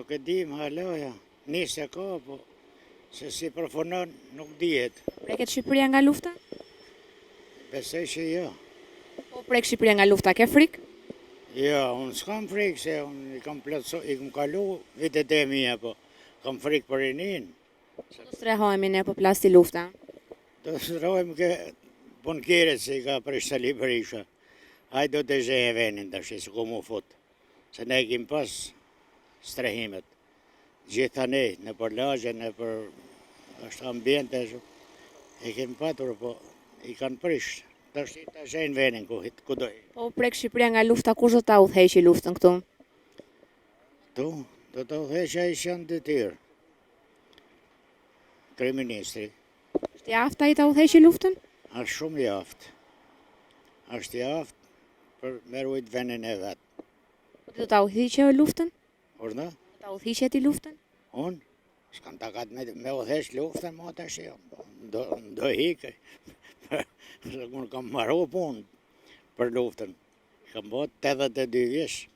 Nuk e di më haloja, nisë ka, po se si përfunon nuk dihet. Preket Shqipëria nga lufta? Besoj që jo. Po prek Shqipëria nga lufta, ke frikë? Jo, unë s'kam frikë se unë i kam plotso, i kam kalu vitet e mija, po kam frikë për rinin. Do strehojmë ne po plasti lufta. Do sërojmë ke punkire që i ka Sali Berisha. Hajde do të zhe e venin të shi, s'ku mu fut. Se ne kim pas strehimet. Gjitha ne, në për lagje, në për është ambjente, i kem patur, po i kanë prish. Të shi të zhenë venin ku doj. Po prek Shqipëria nga lufta, kush do ta udhëheqë luftën këtu? Tu, do të udhëheqja i janë detyrë. Kryeministri. Është i aftë ai ta udhëheqë luftën? Është shumë i aftë. Është i aftë për me ruajt vendin e vetë. Po do ta udhëheqë luftën? Urna? Do ta udhëheqë ti luftën? Unë? S'kam takat me udheq luftën, ma të shi. Do hike. Unë kam marru punë për luftën. Kam bot 82 vjeç.